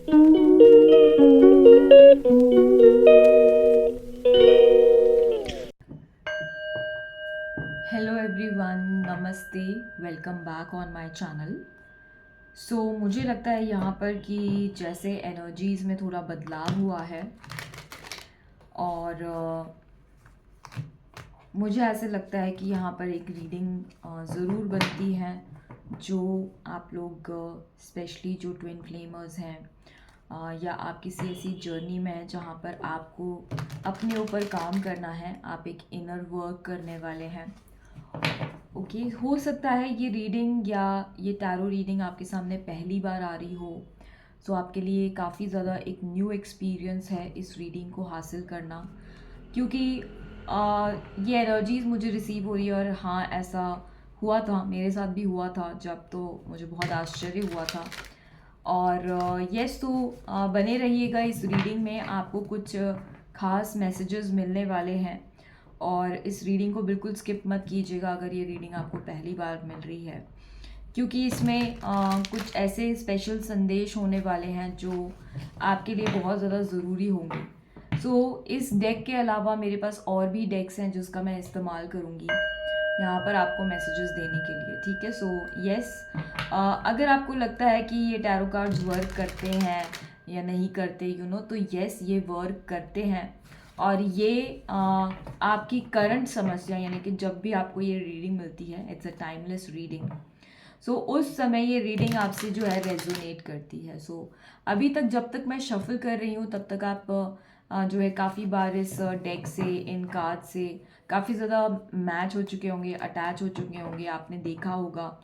Hello everyone, नमस्ते, welcome back on my channel. मुझे लगता है यहाँ पर कि जैसे एनर्जीज़ में थोड़ा बदलाव हुआ है और मुझे ऐसे लगता है कि यहाँ पर एक रीडिंग ज़रूर बनती है जो आप लोग स्पेशली जो ट्विन फ्लेमर्स हैं या आप किसी ऐसी जर्नी में हैं जहाँ पर आपको अपने ऊपर काम करना है, आप एक इनर वर्क करने वाले हैं। ओके, हो सकता है ये रीडिंग या ये टैरो रीडिंग आपके सामने पहली बार आ रही हो। आपके लिए काफ़ी ज़्यादा एक न्यू एक्सपीरियंस है इस रीडिंग को हासिल करना, क्योंकि ये एनर्जीज़ मुझे रिसीव हो रही है। और हाँ, ऐसा हुआ था, मेरे साथ भी हुआ था जब, तो मुझे बहुत आश्चर्य हुआ था। और यस, बने रहिएगा इस रीडिंग में, आपको कुछ खास मैसेजेस मिलने वाले हैं। और इस रीडिंग को बिल्कुल स्किप मत कीजिएगा अगर ये रीडिंग आपको पहली बार मिल रही है, क्योंकि इसमें कुछ ऐसे स्पेशल संदेश होने वाले हैं जो आपके लिए बहुत ज़्यादा ज़रूरी होंगे। इस डेक के अलावा मेरे पास और भी डेक्स हैं जिसका मैं इस्तेमाल करूँगी यहाँ पर आपको मैसेजेस देने के लिए। ठीक है, यस, अगर आपको लगता है कि ये टैरो कार्ड्स वर्क करते हैं या नहीं करते, तो यस, ये वर्क करते हैं। और ये आपकी करंट समस्या, यानी कि जब भी आपको ये रीडिंग मिलती है, इट्स अ टाइमलेस रीडिंग। उस समय ये रीडिंग आपसे जो है रेजोनेट करती है। अभी तक जब तक मैं शफल कर रही हूँ तब तक आप जो है काफ़ी बार इस डेक से, इन कार्ड से काफ़ी ज़्यादा मैच हो चुके होंगे, अटैच हो चुके होंगे, आपने देखा होगा।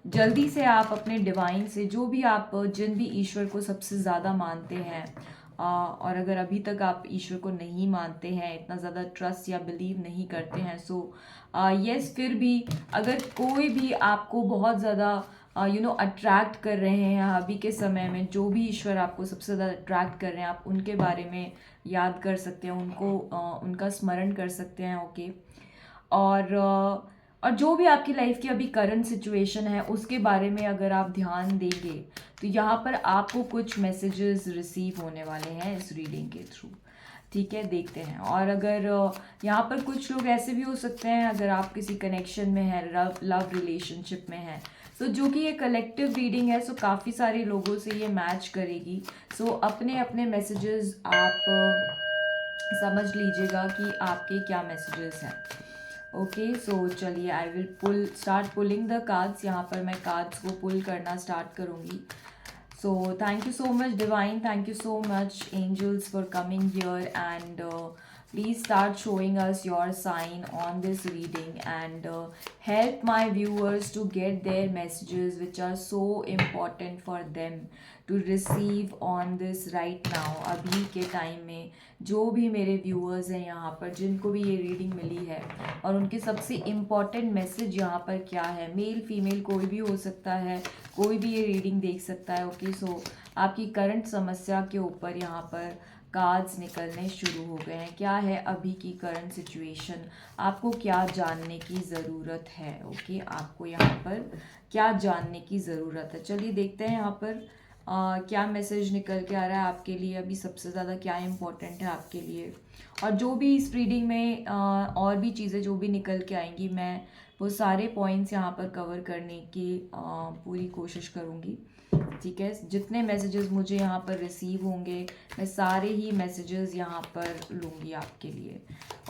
जल्दी से आप अपने डिवाइन से, जो भी आप, जिन भी ईश्वर को सबसे ज़्यादा मानते हैं, और अगर अभी तक आप ईश्वर को नहीं मानते हैं, इतना ज़्यादा ट्रस्ट या बिलीव नहीं करते हैं, यस, फिर भी अगर कोई भी आपको बहुत ज़्यादा अट्रैक्ट कर रहे हैं अभी के समय में, जो भी ईश्वर आपको सबसे ज़्यादा अट्रैक्ट कर रहे हैं, आप उनके बारे में याद कर सकते हैं, उनको उनका स्मरण कर सकते हैं। ओके, और जो भी आपकी लाइफ की अभी करंट सिचुएशन है उसके बारे में अगर आप ध्यान देंगे तो यहाँ पर आपको कुछ मैसेजेस रिसीव होने वाले हैं इस रीडिंग के थ्रू। ठीक है, देखते हैं। और अगर यहाँ पर कुछ लोग ऐसे भी हो सकते हैं, अगर आप किसी कनेक्शन में हैं, लव रिलेशनशिप में हैं, जो कि ये कलेक्टिव रीडिंग है, काफ़ी सारे लोगों से ये मैच करेगी। अपने अपने मैसेजेस आप समझ लीजिएगा कि आपके क्या मैसेजेस हैं। ओके, चलिए, I will start pulling the cards. यहाँ पर मैं कार्ड्स को पुल करना स्टार्ट करूँगी। Thank you so much, Divine. Thank you so much, angels, for coming here, and please start showing us your sign on this reading, and help my viewers to get their messages which are so important for them to receive on this right now। अभी के time में जो भी मेरे viewers हैं यहाँ पर, जिनको भी ये रीडिंग मिली है, और उनके सबसे इम्पॉर्टेंट मैसेज यहाँ पर क्या है, मेल फीमेल कोई भी हो सकता है, कोई भी ये रीडिंग देख सकता है। ओके, आपकी करंट समस्या के ऊपर यहाँ पर कार्ड्स निकलने शुरू हो गए हैं। क्या है अभी की करंट सिचुएशन, आपको क्या जानने की ज़रूरत है। ओके, आपको यहाँ पर क्या जानने की ज़रूरत है, चलिए देखते हैं यहाँ पर क्या मैसेज निकल के आ रहा है आपके लिए, अभी सबसे ज़्यादा क्या इम्पोर्टेंट है आपके लिए। और जो भी इस रीडिंग में और भी चीज़ें जो भी निकल के आएंगी, मैं वो सारे पॉइंट्स यहाँ पर कवर करने की पूरी कोशिश करूँगी। ठीक है, जितने मैसेजेस मुझे यहाँ पर रिसीव होंगे, मैं सारे ही मैसेजेस यहाँ पर लूँगी आपके लिए।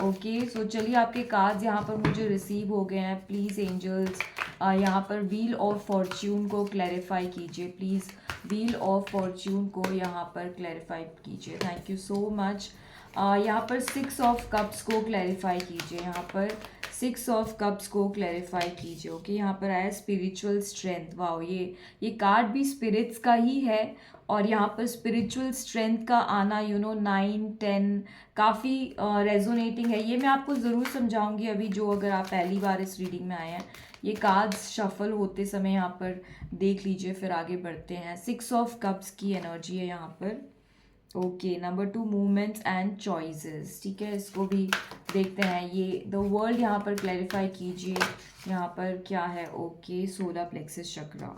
ओके, चलिए, आपके कार्ड्स यहाँ पर मुझे रिसीव हो गए हैं। प्लीज़ एंजल्स, यहाँ पर व्हील ऑफ फॉर्च्यून को क्लैरिफाई कीजिए। प्लीज़ व्हील ऑफ फॉर्च्यून को यहाँ पर क्लैरिफाई कीजिए। Thank you so much. यहाँ पर 6 ऑफ कप्स को क्लैरिफाई कीजिए। यहाँ पर 6 ऑफ कप्स को क्लैरिफाई कीजिए। ओके, यहाँ पर आया स्पिरिचुअल स्ट्रेंथ। वाओ, ये कार्ड भी स्पिरिट्स का ही है, और यहाँ पर स्पिरिचुअल स्ट्रेंथ का आना, 9 10 काफ़ी रेजोनेटिंग है। ये मैं आपको ज़रूर समझाऊंगी अभी, जो अगर आप पहली बार इस रीडिंग में आए हैं, ये कार्ड्स शफल होते समय यहाँ पर देख लीजिए, फिर आगे बढ़ते हैं। 6 ऑफ कप्स की एनर्जी है यहाँ पर। Okay, number 2, movements and choices. ठीक है, इसको भी देखते हैं। ये द वर्ल्ड यहाँ पर क्लैरिफाई कीजिए, यहाँ पर क्या है। ओके, सोलर प्लेक्सस चक्रा।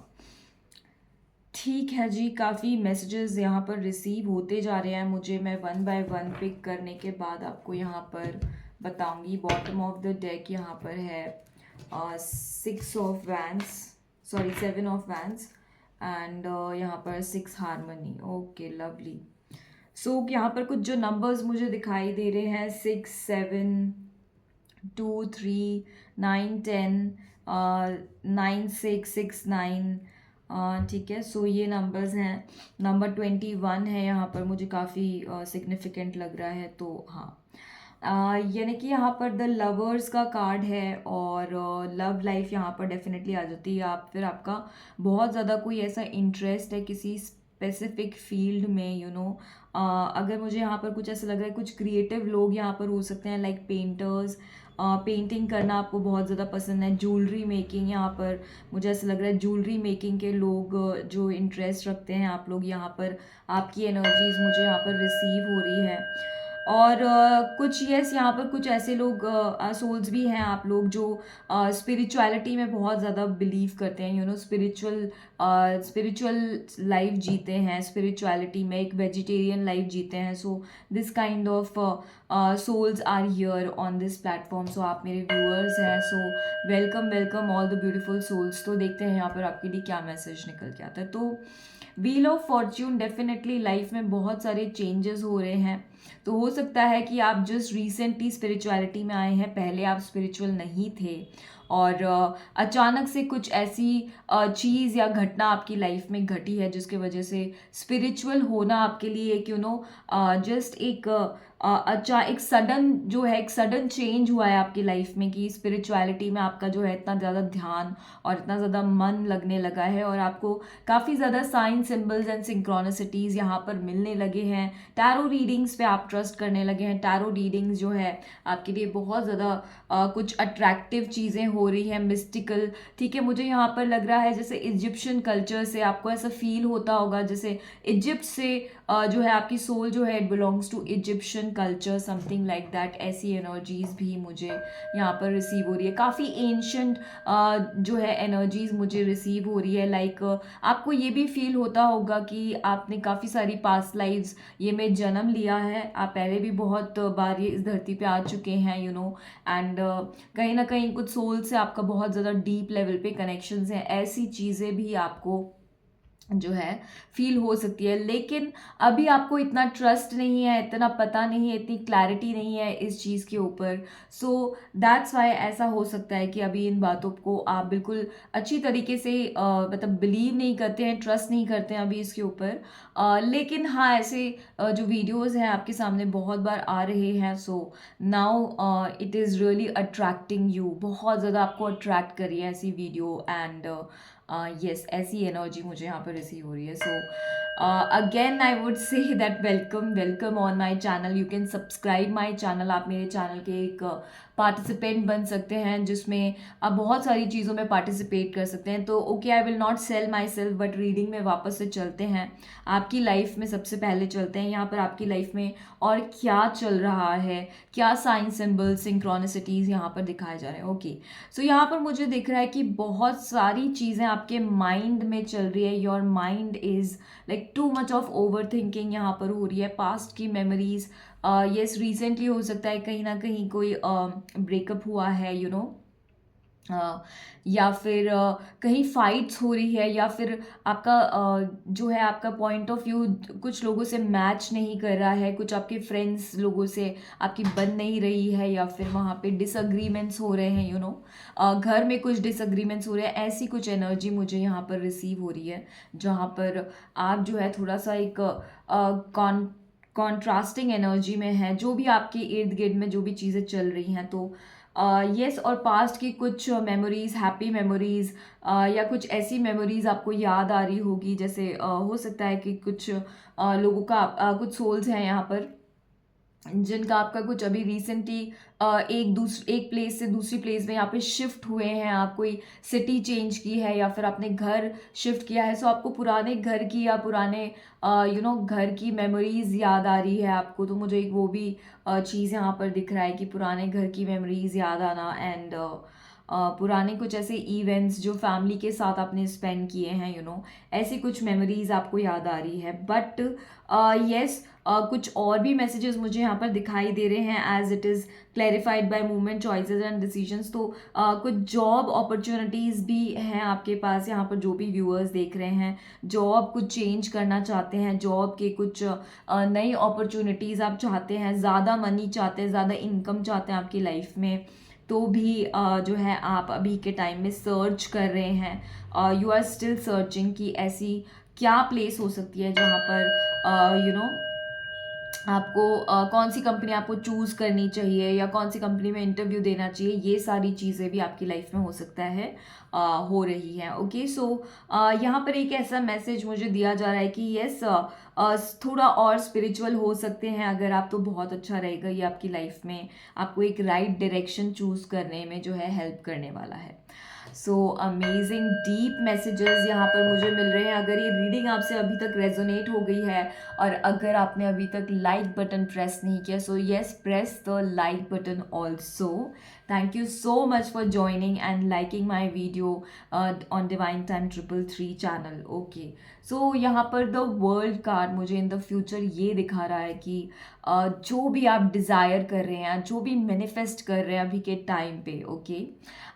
ठीक है जी, काफ़ी मैसेजेस यहाँ पर रिसीव होते जा रहे हैं मुझे। मैं वन बाय वन पिक करने के बाद आपको यहाँ पर बताऊंगी। बॉटम ऑफ द डेक यहाँ पर है 6 of vents, sorry 7 of vents, and यहाँ पर 6 हारमनी। Okay, lovely. सो यहाँ पर कुछ जो नंबर्स मुझे दिखाई दे रहे हैं, 6, 7, 2, 3, 9, 10, 9, 6, 6, 9। ठीक है, सो ये नंबर्स हैं। नंबर 21 है यहाँ पर, मुझे काफ़ी सिग्निफिकेंट लग रहा है। तो हाँ, यानी कि यहाँ पर द लवर्स का कार्ड है, और लव लाइफ यहाँ पर डेफिनेटली आ जाती है। आप फिर आपका बहुत ज़्यादा कोई ऐसा इंटरेस्ट है किसी स्पेसिफिक फील्ड में, अगर मुझे यहाँ पर कुछ ऐसा लग रहा है, कुछ क्रिएटिव लोग यहाँ पर हो सकते हैं, लाइक पेंटर्स। पेंटिंग करना आपको बहुत ज़्यादा पसंद है। ज्वेलरी मेकिंग, यहाँ पर मुझे ऐसा लग रहा है ज्वेलरी मेकिंग के लोग जो इंटरेस्ट रखते हैं, आप लोग यहाँ पर, आपकी एनर्जीज मुझे यहाँ पर रिसीव हो रही है। और कुछ यस, यहाँ पर कुछ ऐसे लोग सोल्स भी हैं, आप लोग जो स्पिरिचुअलिटी में बहुत ज़्यादा बिलीव करते हैं, स्पिरिचुअल लाइफ जीते हैं, स्पिरिचुअलिटी में एक वेजिटेरियन लाइफ जीते हैं। So this kind of souls are here on this platform. So आप मेरे व्यूअर्स हैं, so welcome welcome all the beautiful souls. तो देखते हैं यहाँ पर आपके लिए क्या मैसेज निकल के आता है। तो wheel of Fortune, definitely life में बहुत सारे चेंजेस हो रहे हैं। तो हो सकता है कि आप जस्ट रिसेंटली स्पिरिचुअलिटी में आए हैं, पहले आप स्पिरिचुअल नहीं थे, और अचानक से कुछ ऐसी चीज़ या घटना आपकी लाइफ में घटी है जिसके वजह से स्पिरिचुअल होना आपके लिए एक जस्ट एक एक सडन जो है, एक सडन चेंज हुआ है आपकी लाइफ में, कि स्पिरिचुअलिटी में आपका जो है इतना ज़्यादा ध्यान और इतना ज़्यादा मन लगने लगा है, और आपको काफ़ी ज़्यादा साइन सिंबल्स एंड सिंक्रोनिसिटीज़ यहाँ पर मिलने लगे हैं। टैरो रीडिंग्स पे आप ट्रस्ट करने लगे हैं। टैरो रीडिंग्स जो है आपके लिए बहुत ज़्यादा कुछ अट्रैक्टिव चीज़ें हो रही है, मिस्टिकल। ठीक है, मुझे यहाँ पर लग रहा है जैसे इजिप्शियन कल्चर से आपको ऐसा फील होता होगा, जैसे इजिप्ट से जो है आपकी सोल जो है, it belongs to Egyptian culture, something like that. ऐसी एनर्जीज भी मुझे यहाँ पर रिसीव हो रही है। काफ़ी एंशंट जो है एनर्जीज मुझे रिसीव हो रही है। लाइक आपको ये भी फील होता होगा कि आपने काफ़ी सारी पास्ट लाइव्स ये में जन्म लिया है, आप पहले भी बहुत बार ये इस धरती पे आ चुके हैं, एंड कहीं ना कहीं कुछ सोल से आपका बहुत ज़्यादा डीप लेवल पे कनेक्शंस हैं। ऐसी चीज़ें भी आपको जो है फील हो सकती है, लेकिन अभी आपको इतना ट्रस्ट नहीं है, इतना पता नहीं है, इतनी क्लैरिटी नहीं है इस चीज़ के ऊपर। सो दैट्स वाई ऐसा हो सकता है कि अभी इन बातों को आप बिल्कुल अच्छी तरीके से मतलब बिलीव नहीं करते हैं, ट्रस्ट नहीं करते हैं अभी इसके ऊपर। लेकिन हाँ, ऐसे जो वीडियोज़ हैं आपके सामने बहुत बार आ रहे हैं। So now it is really attracting you, बहुत ज़्यादा आपको अट्रैक्ट करिए ऐसी वीडियो, एंड यस, ऐसी एनर्जी मुझे यहाँ पर रिसीव हो रही है। So again I would say that welcome welcome on my channel. You can subscribe my channel. आप मेरे चैनल के एक पार्टिसिपेंट बन सकते हैं, जिसमें आप बहुत सारी चीज़ों में पार्टिसिपेट कर सकते हैं। तो okay, I will not sell my self, but reading में वापस से चलते हैं, आपकी लाइफ में सबसे पहले चलते हैं। यहाँ पर आपकी लाइफ में और क्या चल रहा है, क्या साइन सिंबल सिंक्रोनिसिटीज़ यहाँ पर दिखाए जा रहे हैं। ओके, सो यहाँ पर मुझे दिख रहा है कि बहुत सारी चीज़ें आपके माइंड में चल रही है। Your mind is like too much of over thinking यहाँ पर हो रही है। पास्ट की मेमोरीज, यस, रिसेंटली हो सकता है कहीं ना कहीं कोई ब्रेकअप हुआ है, या फिर कहीं फाइट्स हो रही है, या फिर आपका जो है आपका पॉइंट ऑफ व्यू कुछ लोगों से मैच नहीं कर रहा है, कुछ आपके फ्रेंड्स लोगों से आपकी बन नहीं रही है, या फिर वहाँ पे डिसअग्रीमेंट्स हो रहे हैं, घर में कुछ डिसअग्रीमेंट्स हो रहे हैं। ऐसी कुछ एनर्जी मुझे यहाँ पर रिसीव हो रही है, जहाँ पर आप जो है थोड़ा सा एक कॉन्ट्रास्टिंग एनर्जी में है, जो भी आपके इर्द गिर्द में जो भी चीज़ें चल रही हैं। तो यस, और पास्ट की कुछ मेमोरीज, हैप्पी मेमोरीज, या कुछ ऐसी मेमोरीज आपको याद आ रही होगी, जैसे हो सकता है कि कुछ लोगों का कुछ सोल्स हैं यहाँ पर जिनका आपका कुछ अभी रिसेंटली एक प्लेस से दूसरी प्लेस में यहाँ पे शिफ्ट हुए हैं, आप कोई सिटी चेंज की है, या फिर आपने घर शिफ्ट किया है। सो आपको पुराने घर की या पुराने घर की मेमोरीज याद आ रही है आपको। तो मुझे एक वो भी चीज़ यहाँ पर दिख रहा है कि पुराने घर की मेमोरीज याद आना, एंड पुराने कुछ ऐसे इवेंट्स जो फैमिली के साथ आपने स्पेंड किए हैं, ऐसी कुछ मेमोरीज आपको याद आ रही है। बट येस, कुछ और भी मैसेजेस मुझे यहाँ पर दिखाई दे रहे हैं as it is clarified by movement, choices and decisions. तो कुछ जॉब अपॉर्चुनिटीज़ भी हैं आपके पास यहाँ पर, जो भी व्यूअर्स देख रहे हैं, जॉब कुछ चेंज करना चाहते हैं, जॉब के कुछ नई अपॉर्चुनिटीज़ आप चाहते हैं, ज़्यादा मनी चाहते हैं, ज़्यादा इनकम चाहते हैं आपकी लाइफ में, तो भी जो है आप अभी के टाइम में सर्च कर रहे हैं, यू आर स्टिल सर्चिंग कि ऐसी क्या प्लेस हो सकती है जहाँ पर आपको कौन सी कंपनी आपको चूज़ करनी चाहिए या कौन सी कंपनी में इंटरव्यू देना चाहिए, ये सारी चीज़ें भी आपकी लाइफ में हो सकता है हो रही हैं। ओके, सो यहाँ पर एक ऐसा मैसेज मुझे दिया जा रहा है कि यस, थोड़ा और स्पिरिचुअल हो सकते हैं अगर आप, तो बहुत अच्छा रहेगा। ये आपकी लाइफ में आपको एक राइट डायरेक्शन चूज़ करने में जो है हेल्प करने वाला है। सो अमेजिंग डीप मैसेजेस यहाँ पर मुझे मिल रहे हैं। अगर ये रीडिंग आपसे अभी तक रेजोनेट हो गई है और अगर आपने अभी तक लाइक बटन प्रेस नहीं किया, so yes, press the like button also. Thank you so much for joining and liking my video on divine time 333 channel. Okay, so यहाँ पर द वर्ल्ड कार्ड मुझे इन द फ्यूचर ये दिखा रहा है कि जो भी आप डिज़ायर कर रहे हैं, जो भी मैनिफेस्ट कर रहे हैं अभी के टाइम पे, ओके,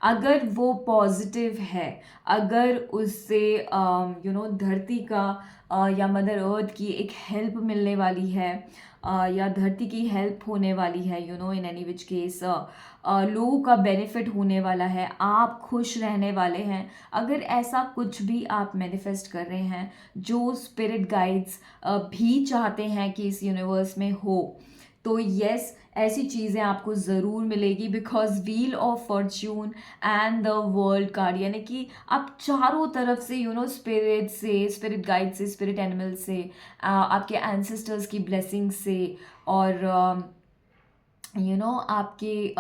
अगर वो पॉजिटिव है, अगर उससे धरती का या मदर अर्थ की एक हेल्प मिलने वाली है, या धरती की हेल्प होने वाली है, इन एनी विच केस लोगों का बेनिफिट होने वाला है, आप खुश रहने वाले हैं, अगर ऐसा कुछ भी आप मैनिफेस्ट कर रहे हैं जो स्पिरिट गाइड्स भी चाहते हैं कि इस यूनिवर्स में हो, तो यस, ऐसी चीज़ें आपको ज़रूर मिलेगी। Because wheel of Fortune and the world card, यानी कि आप चारों तरफ से स्पिरिट से, स्पिरिट गाइड से, स्पिरिट एनिमल से, आपके एंसेस्टर्स की ब्लेसिंग से, और आपके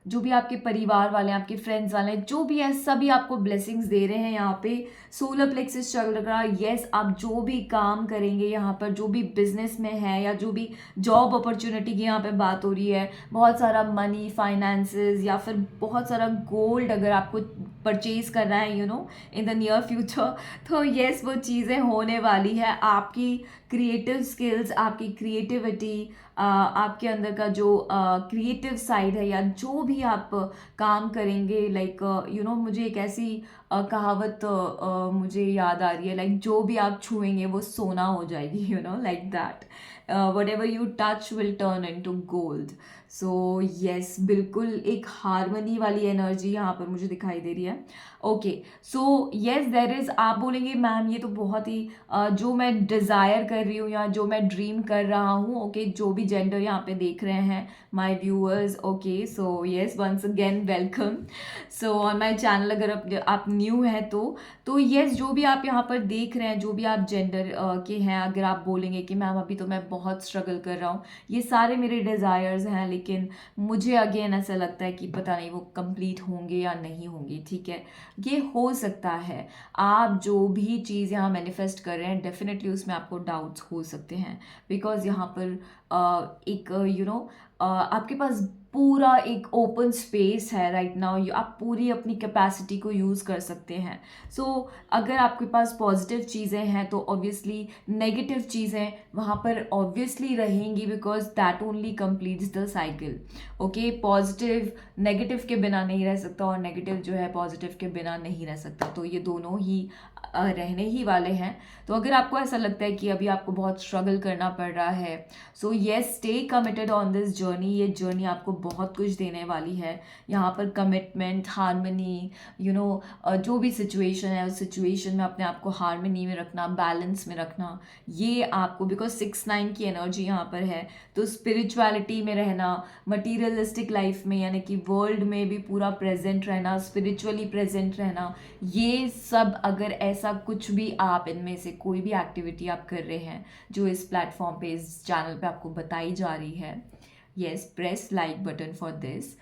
जो भी आपके परिवार वाले हैं, आपके फ्रेंड्स वाले हैं, जो भी है, सभी आपको ब्लेसिंग्स दे रहे हैं। यहाँ पे सोलर प्लेक्सिस चल रहा है। येस, आप जो भी काम करेंगे यहाँ पर, जो भी बिजनेस में है या जो भी जॉब अपॉर्चुनिटी की यहाँ पे बात हो रही है, बहुत सारा मनी, फाइनेंसेस या फिर बहुत सारा गोल्ड अगर आपको परचेज करना है इन द नियर फ्यूचर, तो येस, वो चीज़ें होने वाली है। आपकी क्रिएटिव स्किल्स, आपकी क्रिएटिविटी, आपके अंदर का जो क्रिएटिव साइड है, या जो भी आप काम करेंगे, लाइक मुझे एक ऐसी कहावत मुझे याद आ रही है, लाइक जो भी आप छुएंगे वो सोना हो जाएगी, like that, what ever you touch will turn into gold. So yes, बिल्कुल एक हारमनी वाली एनर्जी यहाँ पर मुझे दिखाई दे रही है। Okay, so yes, there is, आप बोलेंगे मैम ये तो बहुत ही जो मैं डिज़ायर कर रही हूँ या जो मैं ड्रीम कर रहा हूँ, ओके, जो भी जेंडर यहाँ पे देख रहे हैं my viewers, okay, so yes, once again welcome. So on my channel, अगर आप न्यू हैं तो येस, जो भी आप यहाँ पर देख रहे हैं, जो भी आप जेंडर के हैं, अगर आप बोलेंगे कि मैम अभी तो मैं बहुत स्ट्रगल कर रहा हूँ, ये सारे मेरे डिज़ायर्स हैं, लेकिन मुझे अगेन ऐसा लगता है कि पता नहीं वो कंप्लीट होंगे या नहीं होंगे, ठीक है, ये हो सकता है। आप जो भी चीज़ यहाँ मैनिफेस्ट कर रहे हैं, डेफिनेटली उसमें आपको डाउट्स हो सकते हैं, बिकॉज यहाँ पर एक आपके पास पूरा एक ओपन स्पेस है राइट नाउ, आप पूरी अपनी कैपेसिटी को यूज़ कर सकते हैं। सो अगर आपके पास पॉजिटिव चीज़ें हैं तो ऑब्वियसली नेगेटिव चीज़ें वहाँ पर ऑब्वियसली रहेंगी, because that only completes the cycle. Okay, positive negative के बिना नहीं रह सकता और नेगेटिव जो है पॉजिटिव के बिना नहीं रह सकता, तो ये दोनों ही रहने ही वाले हैं। तो अगर आपको ऐसा लगता है कि अभी आपको बहुत स्ट्रगल करना पड़ रहा है, so yes, stay committed on this journey. ये जर्नी आपको बहुत कुछ देने वाली है। यहाँ पर कमिटमेंट, हारमनी, जो भी सिचुएशन है उस सिचुएशन में अपने आप को हारमनी में रखना, बैलेंस में रखना, ये आपको, बिकॉज 6-9 की एनर्जी यहाँ पर है, तो स्पिरिचुअलिटी में रहना, मटीरियलिस्टिक लाइफ में यानी कि वर्ल्ड में भी पूरा प्रेजेंट रहना, स्पिरिचुअली प्रेजेंट रहना, ये सब अगर ऐसा कुछ भी आप इनमें से कोई भी एक्टिविटी आप कर रहे हैं जो इस प्लेटफॉर्म पे, इस चैनल पे आपको बताई जा रही है, yes, press like button for this.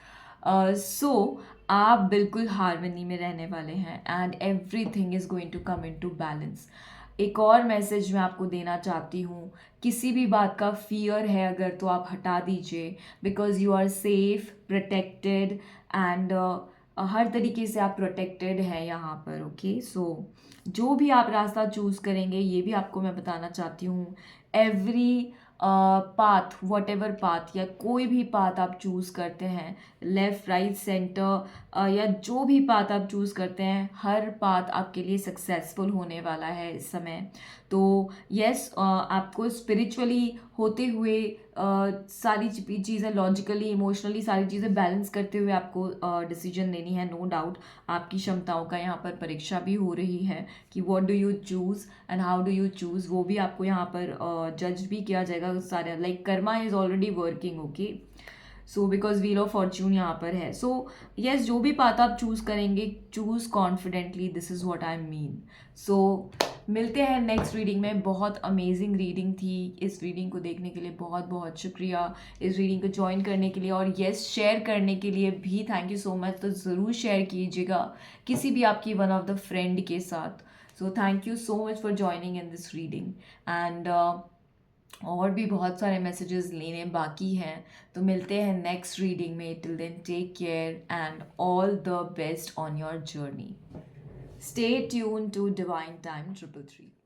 So आप बिल्कुल हारमनी में रहने वाले हैं and everything is going to come in to balance. एक और मैसेज मैं आपको देना चाहती हूँ, किसी भी बात का फियर है अगर तो आप हटा दीजिए, because you are safe, protected and हर तरीके से आप प्रोटेक्टेड हैं यहाँ पर। ओके, सो जो भी आप रास्ता चूज़ करेंगे, ये भी आपको मैं बताना चाहती हूँ, every path, what ever path या कोई भी पाथ आप चूज़ करते हैं, लेफ़्ट राइट सेंटर या जो भी पाथ आप चूज़ करते हैं, हर पाथ आपके लिए सक्सेसफुल होने वाला है इस समय। तो यस, आपको स्पिरिचुअली होते हुए सारी चीज़ें लॉजिकली इमोशनली सारी चीज़ें बैलेंस करते हुए आपको डिसीजन लेनी है। नो डाउट आपकी क्षमताओं का यहाँ पर परीक्षा भी हो रही है कि what do you choose and how do you choose, वो भी आपको यहाँ पर जज भी किया जाएगा सारे, like Karma is already working. Okay, so because wheel of Fortune यहाँ पर है। सो यस, जो भी पाथ आप चूज़ करेंगे, choose confidently, this is what I mean. So मिलते हैं नेक्स्ट रीडिंग में। बहुत अमेजिंग रीडिंग थी। इस रीडिंग को देखने के लिए बहुत बहुत शुक्रिया, इस रीडिंग को ज्वाइन करने के लिए, और यस, शेयर करने के लिए भी थैंक यू सो मच। तो ज़रूर शेयर कीजिएगा किसी भी आपकी वन ऑफ द फ्रेंड के साथ। So thank you so much for joining in this reading and और भी बहुत सारे मैसेजेस लेने बाकी हैं। तो मिलते हैं नेक्स्ट रीडिंग में। Till then take care and all the best on your journey. Stay tune to divine time 333।